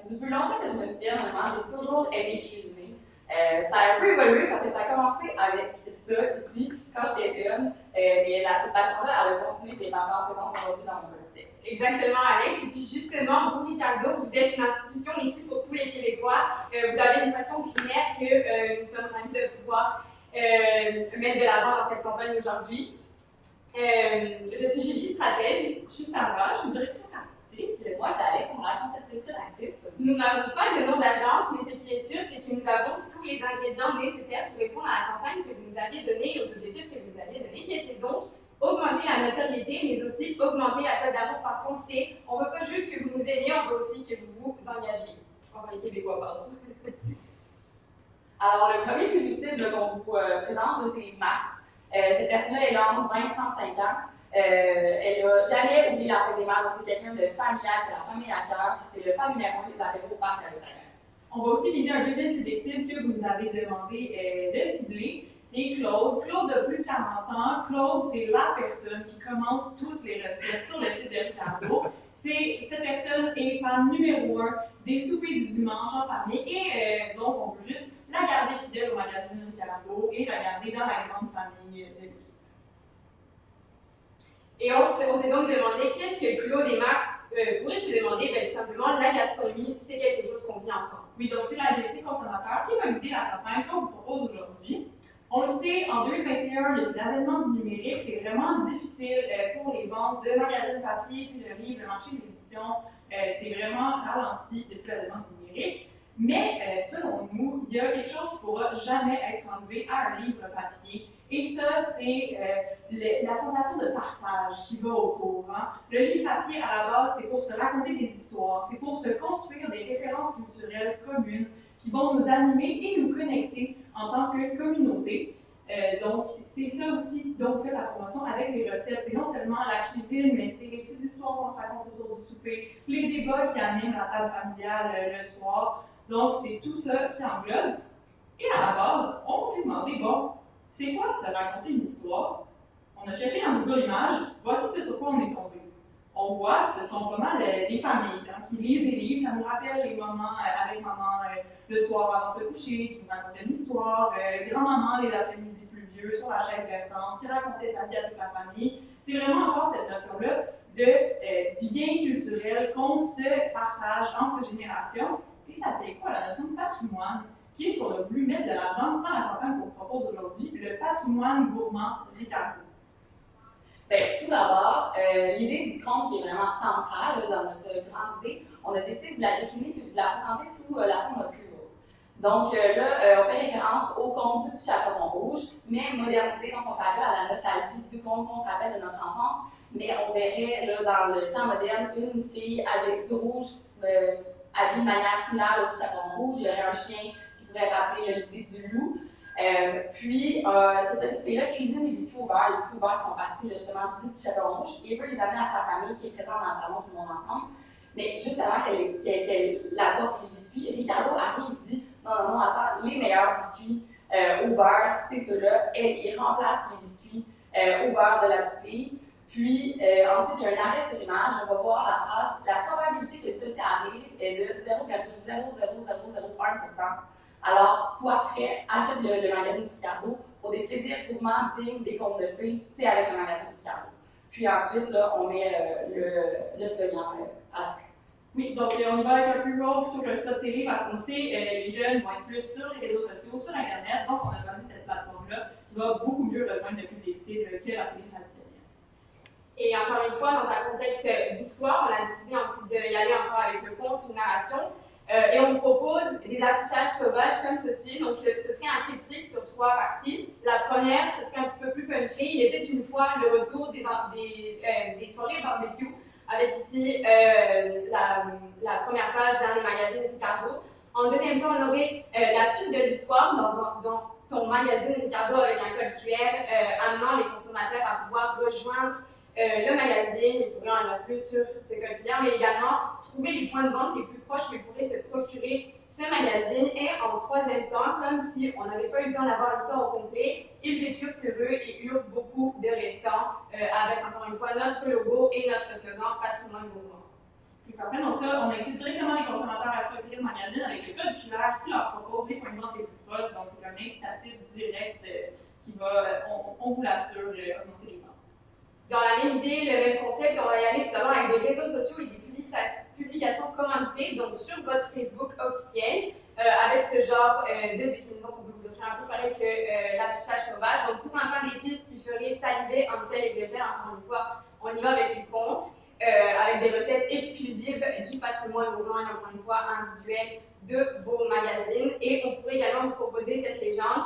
Du plus longtemps que je me souviens, honnêtement, j'ai toujours aimé cuisiner. Ça a un peu évolué parce que ça a commencé avec ça ici, quand j'étais jeune. Mais cette passion-là, elle a continué et est encore présente aujourd'hui dans mon quotidien. Exactement, Alex. Et puis justement, vous, Ricardo, vous êtes une institution ici pour tous les Québécois. Vous avez une passion culinaire que nous sommes ravis de pouvoir mettre de l'avant dans cette campagne aujourd'hui. Je suis Julie, stratège. Je suis Sarah, je suis directrice artistique. Moi, c'est Alexandra, conceptrice rédactrice. Nous n'avons pas de nom d'agence, mais ce qui est sûr, c'est que nous avons tous les ingrédients nécessaires pour répondre à la campagne que vous nous aviez donnée et aux objectifs que vous nous aviez donnés, qui étaient donc augmenter la notoriété, mais aussi augmenter la cote d'amour parce qu'on sait, on ne veut pas juste que vous nous aimiez, on veut aussi que vous vous engagiez. Enfin, les Québécois, pardon. Alors, le premier public cible qu'on vous présente, c'est Max. Cette personne-là est là entre 20 et 35 ans. Elle n'a jamais oublié la fête des mères, donc c'est quelqu'un de familial, qui a la famille à cœur, puis c'est le fan numéro 1 des apéros au parc à Instagram. On va aussi viser un deuxième public cible que vous nous avez demandé de cibler, c'est Claude. Claude a plus de 40 ans. Claude, c'est la personne qui commente toutes les recettes sur le site de Ricardo. Cette personne est fan numéro 1 des soupers du dimanche en famille et donc on veut juste la garder fidèle au magazine Ricardo et la garder dans la grande famille de l'équipe. Et on s'est donc demandé qu'est-ce que Claude et Max pourraient se demander. Bien, tout simplement, la gastronomie, c'est quelque chose qu'on vit ensemble. Oui, donc c'est la vérité consommateur qui va guider la campagne qu'on vous propose aujourd'hui. On le sait, en 2021, depuis l'avènement du numérique, c'est vraiment difficile pour les ventes de magazines papier puis de livres. Le marché de l'édition, c'est vraiment ralenti depuis l'avènement du numérique. Mais selon nous, il y a quelque chose qui ne pourra jamais être enlevé à un livre papier. Et ça, c'est la sensation de partage qui va autour. Hein. Le livre papier, à la base, c'est pour se raconter des histoires, c'est pour se construire des références culturelles communes qui vont nous animer et nous connecter en tant que communauté. Donc, c'est ça aussi dont on fait la promotion avec les recettes. C'est non seulement la cuisine, mais c'est les petites histoires qu'on se raconte autour du souper, les débats qui animent la table familiale le soir. Donc, c'est tout ça qui englobe. Et à la base, on s'est demandé, bon, c'est quoi se raconter une histoire? On a cherché dans Google Images, voici ce sur quoi on est tombé. On voit, ce sont pas mal des familles hein, qui lisent des livres, ça nous rappelle les moments avec maman le soir avant de se coucher, qui nous racontait une histoire, grand-maman les après-midi pluvieux sur la chaise versante, qui racontait sa vie à toute la famille. C'est vraiment encore cette notion-là de bien culturel qu'on se partage entre générations. Et ça fait quoi la notion de patrimoine? Qui est-ce qu'on a voulu mettre de l'avant dans la campagne qu'on vous propose aujourd'hui, le patrimoine gourmand Ricardo? Bien, tout d'abord, l'idée du conte qui est vraiment centrale dans notre grande idée, on a décidé de la décliner et de la présenter sous la forme d'un plus gros. Donc là, on fait référence au conte du petit chaperon rouge, mais modernisé, donc on fait appel à la nostalgie du conte qu'on se rappelle de notre enfance, mais on verrait là, dans le temps moderne une fille avec du rouge habillée de manière similaire au petit chaperon rouge, il y aurait un chien qui pourrait rappeler l'idée du loup. Puis, cette petite fille-là cuisine des biscuits au beurre. Les biscuits au beurre font partie justement du petit chaperon rouge. Et elle veut les amener à sa famille qui est présente dans le salon, tout le monde ensemble. Mais juste avant qu'elle apporte les biscuits, Ricardo arrive et dit non, attends, les meilleurs biscuits au beurre, c'est ceux-là. Il remplace les biscuits au beurre de la petite fille. Puis, ensuite, il y a un arrêt sur image. On va voir la phrase la probabilité que ceci arrive est de 0,00001%. Alors, sois prêt, achète le magazine Ricardo pour des plaisirs gourmands dignes des contes de fées, c'est avec le magazine Ricardo. Puis ensuite, là, on met le slogan à la fin. Oui, donc on y va avec un pre-roll plutôt qu'un spot télé parce qu'on sait les jeunes vont être plus sur les réseaux sociaux, sur Internet, donc on a choisi cette plateforme-là qui va beaucoup mieux rejoindre le public cible que la télé traditionnelle. Et encore une fois, dans un contexte d'histoire, on a décidé d'y aller encore avec le conte, une narration. Et on vous propose des affichages sauvages comme ceci. Donc, ce serait un triptyque sur 3 parties. La première, ce serait un petit peu plus punché. Il était une fois le retour des soirées barbecue, avec ici la première page d'un des magazines Ricardo. En deuxième temps, on aurait la suite de l'histoire dans ton magazine Ricardo avec un code QR amenant les consommateurs à pouvoir rejoindre le magazine. Ils pourraient en avoir plus sur ce code QR, mais également trouver les points de vente les plus proches où ils pourraient se procurer ce magazine. Et en troisième temps, comme si on n'avait pas eu le temps d'avoir l'histoire au complet, ils vécurent heureux et eurent beaucoup de restants avec encore une fois notre logo et notre slogan Patrimoine gourmand. Okay, parfait. Donc ça, on incite directement les consommateurs à se procurer le magazine avec le code QR qui leur propose les points de vente les plus proches. Donc c'est un incitatif direct qui va, on vous l'assure, augmenter les ventes. Dans la même idée, le même concept, on va y aller tout d'abord avec des réseaux sociaux et des publications commanditées, donc sur votre Facebook officiel, avec ce genre de déclinaison qu'on peut vous offrir un peu pareil que l'affichage sauvage. Donc pour un pain d'épices qui ferait saliver un sel et Gretel, encore une fois, on y va avec du compte, avec des recettes exclusives du patrimoine gourmand et encore une fois un visuel de vos magazines. Et on pourrait également vous proposer cette légende.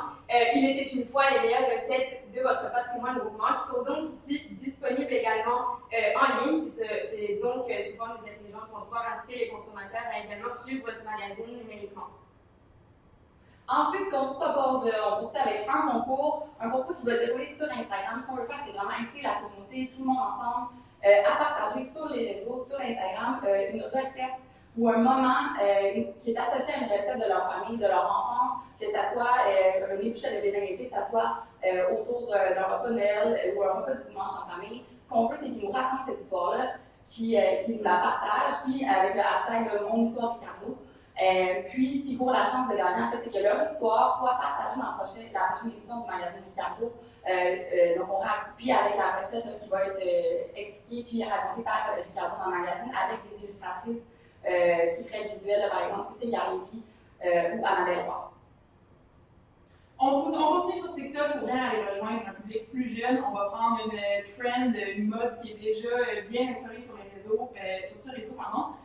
Il était une fois les meilleures recettes de votre patrimoine gourmand qui sont donc ici disponibles également en ligne. C'est donc sous forme de cette légende pour pouvoir inciter les consommateurs à également suivre votre magazine numériquement. Ensuite, ce qu'on vous propose, on poursuit avec un concours qui va se dérouler sur Instagram. Ce qu'on veut faire, c'est vraiment inciter la communauté, tout le monde ensemble, à partager sur les réseaux, sur Instagram, une recette ou un moment qui est associé à une recette de leur famille, de leur enfance, que ce soit un épluchet de bénédicté, que ce soit autour d'un repas de Noël ou un repas du dimanche en famille. Ce qu'on veut, c'est qu'ils nous racontent cette histoire-là, qu'ils nous la partagent, puis avec le hashtag Mon Histoire Ricardo. Puis, ce qui vaut la chance de gagner, en fait, c'est que leur histoire soit partagée dans la prochaine édition du magazine Ricardo. Puis avec la recette là, qui va être expliquée puis racontée par Ricardo dans le magazine avec des illustratrices qui feraient le visuel, là, par exemple Cécile Gariepi ou Annabelle Roy. On continue sur TikTok pour bien aller rejoindre un public plus jeune. On va prendre une trend, une mode qui est déjà bien installée sur les réseaux, sur ce réseau, pardon.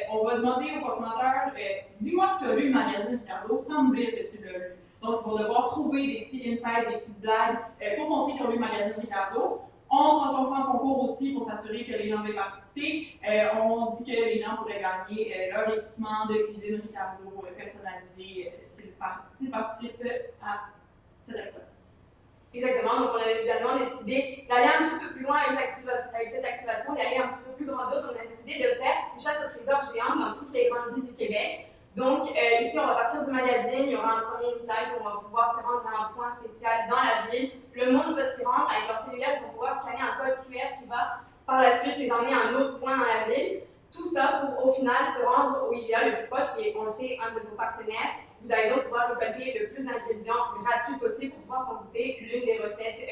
On va demander aux consommateurs, dis-moi que tu as lu le magazine Ricardo sans me dire que tu l'as lu. Donc, ils vont devoir trouver des petits insights, des petites blagues pour montrer qu'ils ont lu le magazine Ricardo. On transforme ça en concours aussi pour s'assurer que les gens veulent participer. On dit que les gens pourraient gagner leur équipement de cuisine Ricardo personnalisé s'ils participent à cette expression. Exactement, donc on a également décidé d'aller un petit peu plus loin avec cette activation, d'aller un petit peu plus grandeur. Donc on a décidé de faire une chasse au trésor géante dans toutes les grandes villes du Québec. Donc ici, on va partir du magazine, il y aura un premier insight où on va pouvoir se rendre à un point spécial dans la ville. Le monde va s'y rendre avec leur cellulaire pour pouvoir scanner un code QR qui va par la suite les emmener à un autre point dans la ville. Tout ça pour au final se rendre au IGA le plus proche, qui est, on le sait, un de vos partenaires. Vous allez donc pouvoir récolter le plus d'ingrédients gratuits possible pour pouvoir goûter l'une des recettes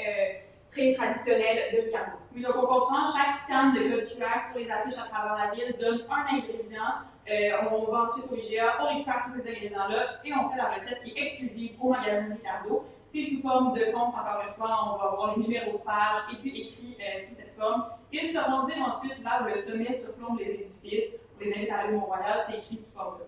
très traditionnelles de Ricardo. Oui, donc on comprend, chaque scan de code QR sur les affiches à travers la ville donne un ingrédient. On va ensuite au IGA, on récupère tous ces ingrédients-là et on fait la recette qui est exclusive au magazine Ricardo. C'est sous forme de compte, encore une fois, on va avoir les numéros de page et puis écrit sous cette forme. Ils seront dire ensuite là où le sommet surplombe les édifices. On les invite à aller au Mont-Royal, c'est écrit sous forme de compte.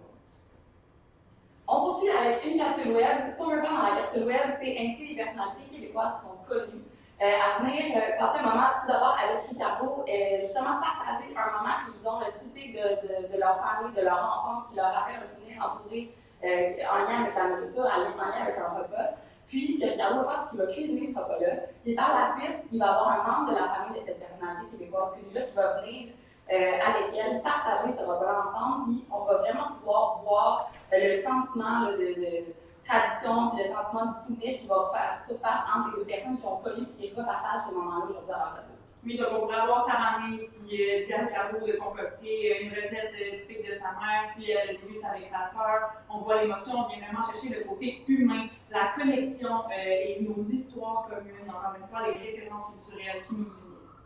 On poursuit avec une capsule web. Ce qu'on veut faire dans la capsule web, c'est inviter les personnalités québécoises qui sont connues à venir passer un moment tout d'abord avec Ricardo, justement partager un moment qu'ils ont typique de leur famille, de leur enfance, qui leur rappelle un souvenir entouré en lien avec la nourriture, en lien avec un repas. Puis, ce que Ricardo va faire, c'est qu'il va cuisiner ce repas-là. Et par la suite, il va avoir un membre de la famille de cette personnalité québécoise connue-là qui va venir avec elle, partager ce repas-là ensemble, puis on va vraiment pouvoir voir le sentiment là, de tradition, puis le sentiment du souvenir qui va faire surface entre les deux personnes qui ont connu et qui repartagent ces moments-là aujourd'hui à leur adulte. Oui, donc on pourrait avoir Sarah May qui dit à Ricardo de concocter une recette typique de sa mère, puis elle le déguste avec sa sœur. On voit l'émotion, on vient vraiment chercher le côté humain, la connexion et nos histoires communes, encore une fois, les références culturelles qui nous unissent.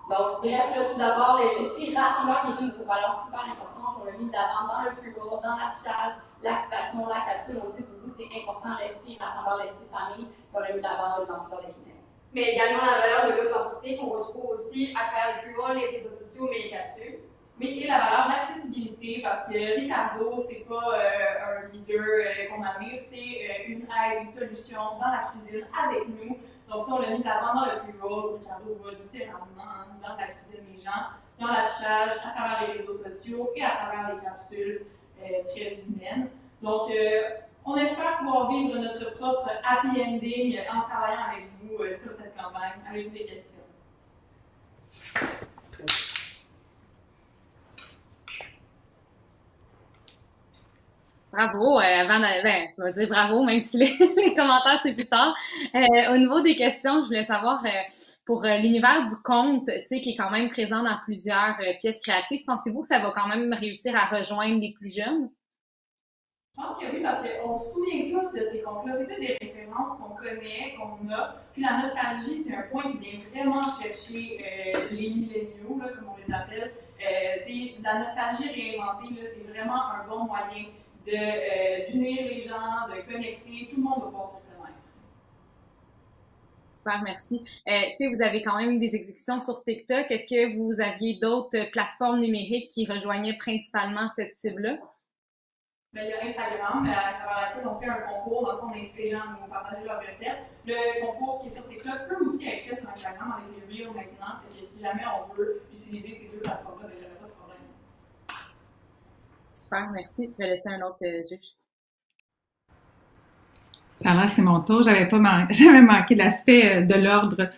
Donc, bref, là, tout d'abord, l'esprit rassembleur qui est une de vos valeurs super importantes, on l'a mis d'avant dans le pre-roll, dans l'affichage, l'activation, la capsule. On sait que pour vous, c'est important, l'esprit rassembleur, l'esprit famille, qu'on a mis d'avant dans plusieurs déclinaisons. Mais également la valeur de l'authenticité qu'on retrouve aussi à travers le pre-roll, les réseaux sociaux, mais les capsules. Mais et la valeur d'accessibilité, parce que Ricardo, c'est pas un leader qu'on admire, c'est une aide, une solution dans la cuisine avec nous. Donc ça, on l'a mis d'avant dans le pre-roll. Ricardo va littéralement dans la cuisine des gens, dans l'affichage, à travers les réseaux sociaux et à travers les capsules très humaines. Donc, on espère pouvoir vivre notre propre happy ending en travaillant avec vous sur cette campagne. Avez-vous des questions? Bravo. Tu vas dire bravo, même si les commentaires, c'est plus tard. Au niveau des questions, je voulais savoir, pour l'univers du conte, tu sais, qui est quand même présent dans plusieurs pièces créatives, pensez-vous que ça va quand même réussir à rejoindre les plus jeunes? Je pense que oui, parce qu'on se souvient tous de ces contes-là. C'est toutes des références qu'on connaît, qu'on a. Puis la nostalgie, c'est un point qui vient vraiment chercher les milléniaux, là, comme on les appelle. La nostalgie réinventée, là, c'est vraiment un bon moyen d'unir les gens, de connecter. Tout le monde va pouvoir se reconnaître. Super, merci. Tu sais, vous avez quand même des exécutions sur TikTok. Est-ce que vous aviez d'autres plateformes numériques qui rejoignaient principalement cette cible-là? Ben, il y a Instagram, à travers laquelle on fait un concours. Dans le fond, on incite les gens à nous partager leurs recettes. Le concours qui est sur TikTok peut aussi être fait sur Instagram avec les Reels maintenant. Fait que si jamais on veut utiliser ces deux plateformes-là, ben, il n'y aurait pas de problème. Super, merci. Je vais laisser un autre juge. Ça a l'air, c'est mon tour. J'avais manqué l'aspect de l'ordre.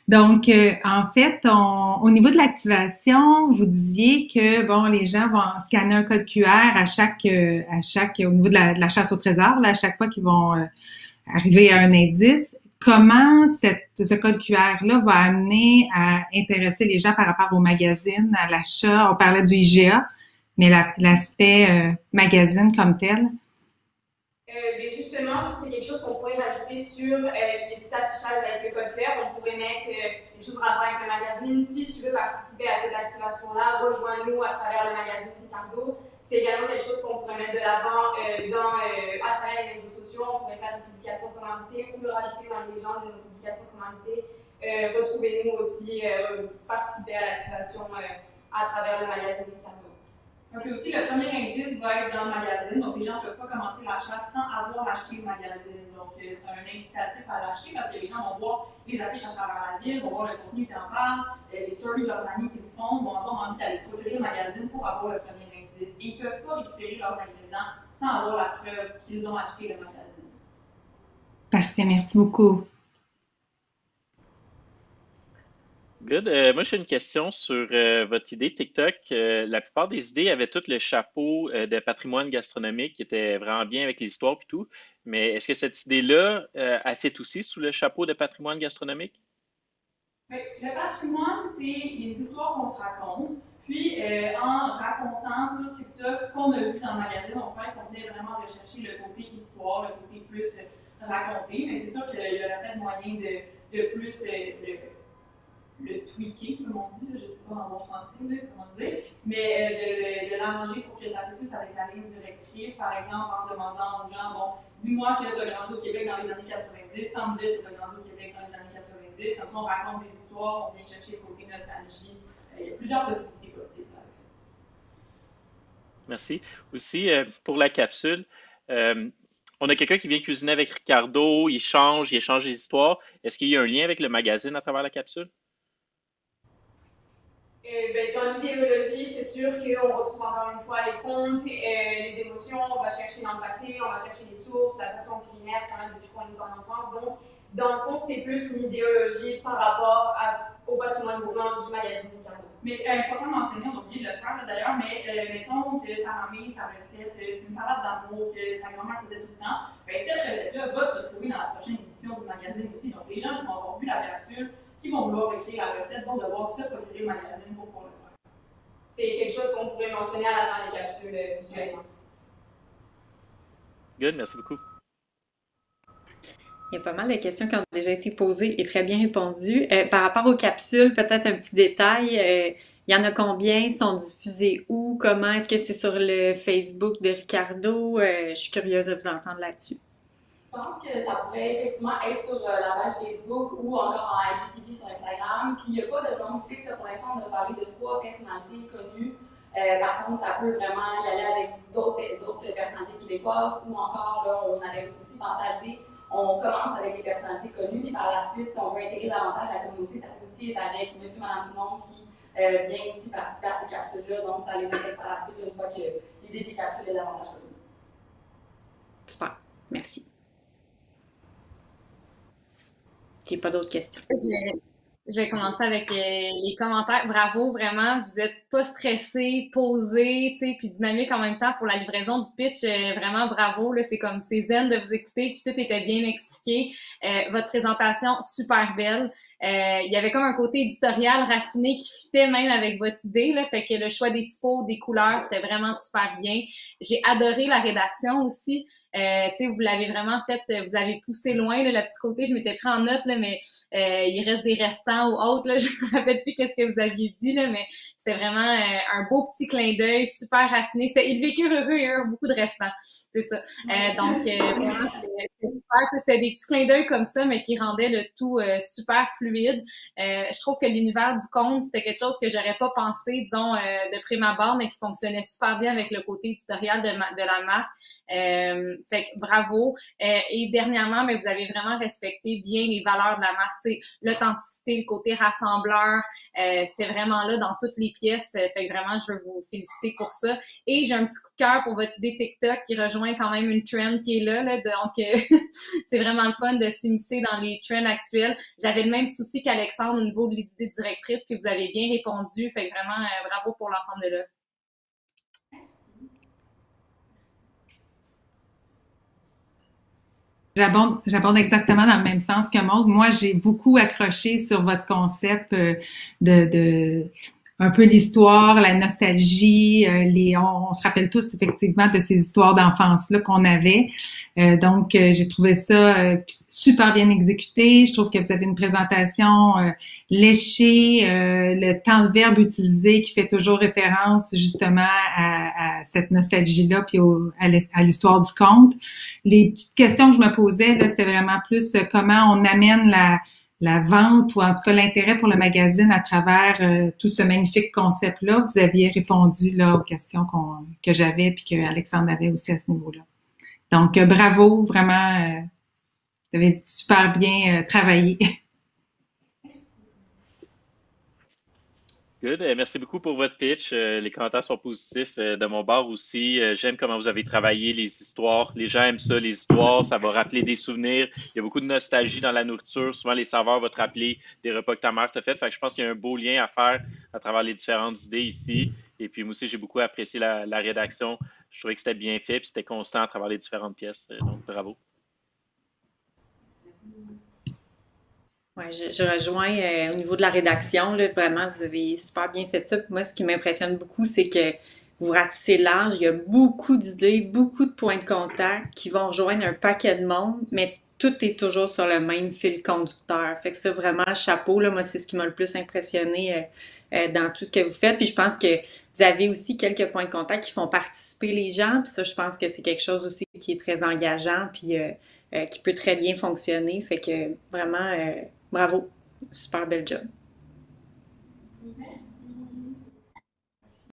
Donc, en fait, au niveau de l'activation, vous disiez que bon, les gens vont scanner un code QR au niveau de la chasse au trésor, là, à chaque fois qu'ils vont arriver à un indice. Comment ce code QR-là va amener à intéresser les gens par rapport au magazine, à l'achat? On parlait du IGA, mais l'aspect magazine comme tel. Mais justement, ça c'est quelque chose qu'on pourrait rajouter sur les petits affichages avec le code QR. On pourrait mettre quelque chose en rapport avec le magazine. Si tu veux participer à cette activation-là, rejoins-nous à travers le magazine Ricardo. C'est également quelque chose qu'on pourrait mettre de l'avant à travers les réseaux sociaux. On pourrait faire des publications commanditées ou le rajouter dans les légendes de nos publications commanditées. Retrouvez-nous aussi, participer à l'activation à travers le magazine Ricardo. Donc aussi, le premier indice va être dans le magazine, donc les gens ne peuvent pas commencer la chasse sans avoir acheté le magazine. Donc c'est un incitatif à l'acheter parce que les gens vont voir les affiches à travers la ville, vont voir le contenu qui en parle, les stories de leurs amis qui le font, vont avoir envie d'aller se procurer le magazine pour avoir le premier indice. Et ils ne peuvent pas récupérer leurs ingrédients sans avoir la preuve qu'ils ont acheté le magazine. Parfait, merci beaucoup. Good. Moi, j'ai une question sur votre idée TikTok. La plupart des idées avaient tout le chapeau de patrimoine gastronomique qui était vraiment bien avec les histoires et tout. Mais est-ce que cette idée-là a fait aussi sous le chapeau de patrimoine gastronomique? Oui, le patrimoine, c'est les histoires qu'on se raconte. Puis, en racontant sur TikTok ce qu'on a vu dans le magazine, on croyait qu'on venait vraiment rechercher le côté histoire, le côté plus raconté. Mais c'est sûr qu'il y aurait peut-être moyen de plus le tweaker, comme on dit, là, je ne sais pas en bon français, là, comment dire, mais de l'arranger pour que ça fait plus avec la ligne directrice, par exemple, en demandant aux gens, bon, dis-moi que tu as grandi au Québec dans les années 90, sans me dire que tu as grandi au Québec dans les années 90, comme ça on raconte des histoires, on vient chercher le côté nostalgie, il y a plusieurs possibilités possibles avec ça. Merci. Aussi, pour la capsule, on a quelqu'un qui vient cuisiner avec Ricardo, il échange les histoires. Est-ce qu'il y a un lien avec le magazine à travers la capsule? Dans l'idéologie, c'est sûr qu'on retrouve encore une fois les contes, les émotions, on va chercher dans le passé, on va chercher les sources, la passion culinaire quand même depuis qu'on est en enfance. Donc, dans le fond, c'est plus une idéologie par rapport au patrimoine gourmand du magazine Ricardo. Mais important de mentionner, on a oublié de le faire d'ailleurs, mais mettons que sa mamie, sa recette, c'est une salade d'amour que sa grand-mère faisait tout le temps, bien, cette recette-là va se retrouver dans la prochaine édition du magazine aussi. Donc, les gens qui vont avoir vu la capsule, qui vont vouloir écrire la recette, vont devoir se procurer le magazine pour pouvoir le faire. C'est quelque chose qu'on pourrait mentionner à la fin des capsules visuellement. Good, merci beaucoup. Il y a pas mal de questions qui ont déjà été posées et très bien répondues. Par rapport aux capsules, peut-être un petit détail. Il y en a combien? Ils sont diffusés où? Comment? Est-ce que c'est sur le Facebook de Ricardo? Je suis curieuse de vous entendre là-dessus. Je pense que ça pourrait effectivement être sur la page Facebook ou encore en IGTV sur Instagram. Puis il n'y a pas de nom fixe pour l'instant. On a parlé de 3 personnalités connues. Par contre, ça peut vraiment y aller avec d'autres personnalités québécoises ou encore, là, on avait aussi pensé à l'idée. On commence avec les personnalités connues, puis par la suite, si on veut intégrer davantage la communauté, ça peut aussi être avec monsieur, madame, tout le monde qui vient aussi participer à ces capsules-là. Donc, ça les intègre par la suite une fois que l'idée des capsules est davantage connue. Super. Merci. J'ai pas d'autres questions. Je vais commencer avec les commentaires. Bravo, vraiment. Vous êtes pas stressé, posé, tu sais, puis dynamique en même temps pour la livraison du pitch. Vraiment, bravo. Là, c'est comme c'est zen de vous écouter, puis tout était bien expliqué. Votre présentation, super belle. Il y avait comme un côté éditorial raffiné qui fitait même avec votre idée, là. Fait que le choix des typos, des couleurs, c'était vraiment super bien. J'ai adoré la rédaction aussi. Tu sais, vous l'avez vraiment fait, vous avez poussé loin, là, le petit côté, je m'étais pris en note, là, mais il reste des restants ou autres, là, je me rappelle plus qu'est-ce que vous aviez dit, là, mais c'était vraiment un beau petit clin d'œil, super raffiné. C'était ils vécurent heureux et eu beaucoup de restants, c'est ça. Donc, vraiment, c'était super, c'était des petits clins d'œil comme ça, mais qui rendaient le tout super fluide. Je trouve que l'univers du conte, c'était quelque chose que j'aurais pas pensé, disons, de prime abord, mais qui fonctionnait super bien avec le côté éditorial de la marque. Fait que bravo. Et dernièrement, mais vous avez vraiment respecté bien les valeurs de la marque, l'authenticité, le côté rassembleur. C'était vraiment là dans toutes les pièces. Fait que vraiment, je veux vous féliciter pour ça. Et j'ai un petit coup de cœur pour votre idée TikTok qui rejoint quand même une trend qui est là. Donc, c'est vraiment le fun de s'immiscer dans les trends actuels. J'avais le même souci qu'Alexandre au niveau de l'idée directrice que vous avez bien répondu. Fait que vraiment, bravo pour l'ensemble de l'œuvre. J'abonde exactement dans le même sens que Maud. Moi, j'ai beaucoup accroché sur votre concept de un peu l'histoire, la nostalgie, on se rappelle tous effectivement de ces histoires d'enfance-là qu'on avait. Donc, j'ai trouvé ça super bien exécuté. Je trouve que vous avez une présentation léchée, le temps de verbe utilisé qui fait toujours référence justement à cette nostalgie-là puis à l'histoire du conte. Les petites questions que je me posais, là, c'était vraiment plus comment on amène la vente ou en tout cas l'intérêt pour le magazine à travers tout ce magnifique concept-là. Vous aviez répondu là aux questions que j'avais puis que Alexandre avait aussi à ce niveau-là. Donc, bravo, vraiment, vous avez super bien travaillé. Good. Merci beaucoup pour votre pitch. Les commentaires sont positifs de mon bord aussi. J'aime comment vous avez travaillé les histoires. Les gens aiment ça, les histoires. Ça va rappeler des souvenirs. Il y a beaucoup de nostalgie dans la nourriture. Souvent, les saveurs vont te rappeler des repas que ta mère t'a fait. Fait que je pense qu'il y a un beau lien à faire à travers les différentes idées ici. Et puis, moi aussi, j'ai beaucoup apprécié la rédaction. Je trouvais que c'était bien fait puis c'était constant à travers les différentes pièces. Donc, bravo. Ouais, je rejoins au niveau de la rédaction, là, vraiment, vous avez super bien fait ça. Puis moi, ce qui m'impressionne beaucoup, c'est que vous ratissez large, il y a beaucoup d'idées, beaucoup de points de contact qui vont rejoindre un paquet de monde, mais tout est toujours sur le même fil conducteur. Fait que ça, vraiment, chapeau, là, moi, c'est ce qui m'a le plus impressionné dans tout ce que vous faites. Puis je pense que vous avez aussi quelques points de contact qui font participer les gens. Puis ça, je pense que c'est quelque chose aussi qui est très engageant, puis qui peut très bien fonctionner. Fait que vraiment, bravo. Super bel job. Merci.